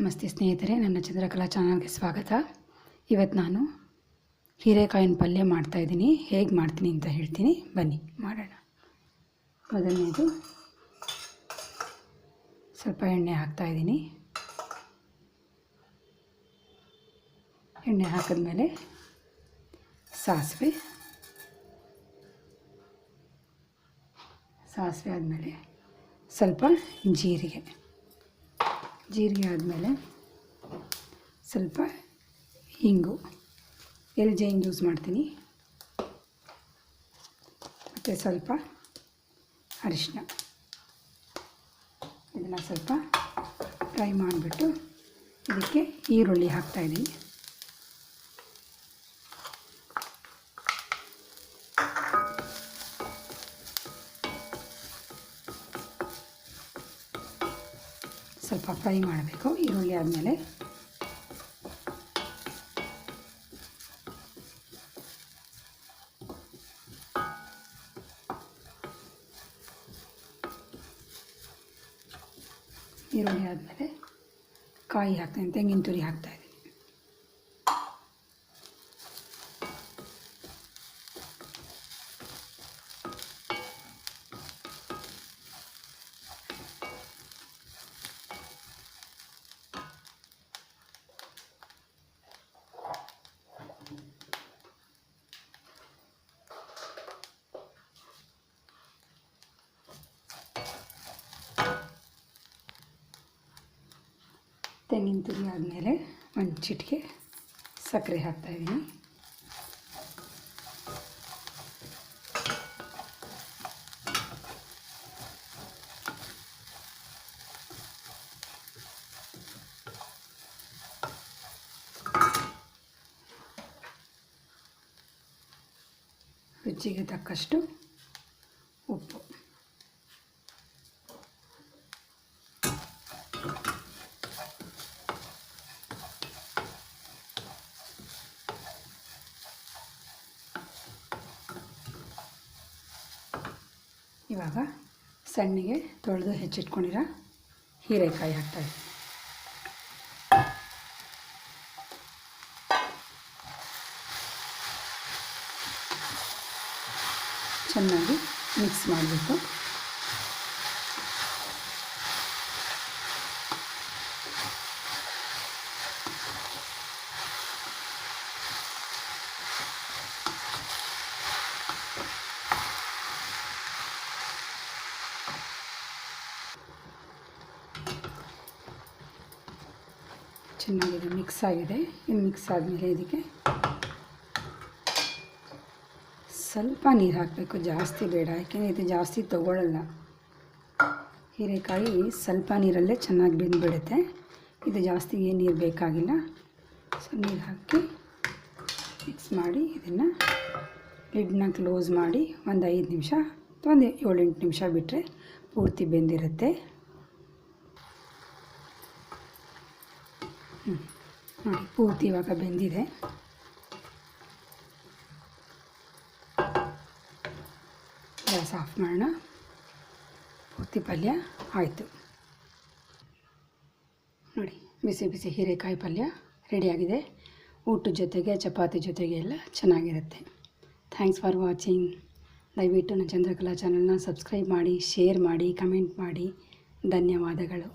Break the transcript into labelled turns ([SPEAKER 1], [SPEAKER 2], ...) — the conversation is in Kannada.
[SPEAKER 1] ನಮಸ್ತೆ ಸ್ನೇಹಿತರೆ, ನನ್ನ ಚಂದ್ರಕಲಾ ಚಾನಲ್ಗೆ ಸ್ವಾಗತ. ಇವತ್ತು ನಾನು ಹೀರೆಕಾಯಿನ ಪಲ್ಯ ಮಾಡ್ತಾಯಿದ್ದೀನಿ. ಹೇಗೆ ಮಾಡ್ತೀನಿ ಅಂತ ಹೇಳ್ತೀನಿ, ಬನ್ನಿ ಮಾಡೋಣ. ಮೊದಲನೇದು ಸ್ವಲ್ಪ ಎಣ್ಣೆ ಹಾಕ್ತಾಯಿದ್ದೀನಿ. ಎಣ್ಣೆ ಹಾಕಿದ್ಮೇಲೆ ಸಾಸಿವೆ ಆದಮೇಲೆ ಸ್ವಲ್ಪ ಜೀರಿಗೆ ಆದಮೇಲೆ ಸ್ವಲ್ಪ ಹಿಂಗು, ಎಲ್ಜೆ ಹಿಂಗೆ ಯೂಸ್ ಮಾಡ್ತೀನಿ, ಮತ್ತು ಸ್ವಲ್ಪ ಅರಿಶಿನ. ಇದನ್ನು ಸ್ವಲ್ಪ ಫ್ರೈ ಮಾಡಿಬಿಟ್ಟು ಇದಕ್ಕೆ ಈರುಳ್ಳಿ ಹಾಕ್ತಾಯಿದ್ದೀನಿ. ಸ್ವಲ್ಪ ಫ್ರೈ ಮಾಡಬೇಕು. ಈರುಳ್ಳಿ ಆದಮೇಲೆ ಕಾಯಿ ಹಾಕ್ತೀನಿ, ತೆಂಗಿನ ತುರಿ ಹಾಕ್ತಾಯಿದ್ದೀನಿ. ತೆಂಗಿನ ತುರಿ ಆದಮೇಲೆ ಒಂದು ಚಿಟಿಕೆ ಸಕ್ಕರೆ ಹಾಕ್ತಾಯಿದ್ದೀನಿ. ರುಚಿಗೆ ತಕ್ಕಷ್ಟು ಉಪ್ಪು. ಇವಾಗ ಸಣ್ಣಗೆ ತೊಳೆದು ಹೆಚ್ಚಿಟ್ಕೊಂಡಿರೋ ಹೀರೆಕಾಯಿ ಹಾಕ್ತಾಯಿದ್ದೀನಿ. ಚೆನ್ನಾಗಿ ಮಿಕ್ಸ್ ಮಾಡಬೇಕು. ಚೆನ್ನಾಗಿದೆ, ಮಿಕ್ಸ್ ಆಗಿದೆ. ಇನ್ನು ಮಿಕ್ಸ್ ಆದಮೇಲೆ ಇದಕ್ಕೆ ಸ್ವಲ್ಪ ನೀರು ಹಾಕಬೇಕು, ಜಾಸ್ತಿ ಬೇಡ, ಯಾಕೆಂದರೆ ಇದು ಜಾಸ್ತಿ ತೊಗೊಳ್ಳಲ್ಲ. ಹೀರೆಕಾಯಿ ಸ್ವಲ್ಪ ನೀರಲ್ಲೇ ಚೆನ್ನಾಗಿ ಬೆಂದುಬಿಡುತ್ತೆ. ಇದು ಜಾಸ್ತಿ ಏನು ನೀರು ಬೇಕಾಗಿಲ್ಲ. ಸೊ ನೀರು ಹಾಕಿ ಮಿಕ್ಸ್ ಮಾಡಿ ಇದನ್ನು ಲಿಡ್ನ ಕ್ಲೋಸ್ ಮಾಡಿ ಒಂದು 5 ನಿಮಿಷ ಅಥವಾ ಒಂದು 7-8 ನಿಮಿಷ ಬಿಟ್ಟರೆ ಪೂರ್ತಿ ಬೆಂದಿರುತ್ತೆ. ನೋಡಿ, ಪೂರ್ತಿ ಇವಾಗ ಬೆಂದಿದೆ. ಗ್ಯಾಸ್ ಆಫ್ ಮಾಡೋಣ. ಪೂರ್ತಿ ಪಲ್ಯ ಆಯಿತು. ನೋಡಿ, ಬಿಸಿ ಬಿಸಿ ಹೀರೆಕಾಯಿ ಪಲ್ಯ ರೆಡಿಯಾಗಿದೆ. ಊಟದ ಜೊತೆಗೆ, ಚಪಾತಿ ಜೊತೆಗೆ ಎಲ್ಲ ಚೆನ್ನಾಗಿರುತ್ತೆ. Thanks for watching. ದಯವಿಟ್ಟು ನನ್ನ ಚಂದ್ರಕಲಾ ಚಾನಲ್ನ ಸಬ್ಸ್ಕ್ರೈಬ್ ಮಾಡಿ, ಶೇರ್ ಮಾಡಿ, ಕಮೆಂಟ್ ಮಾಡಿ. ಧನ್ಯವಾದಗಳು.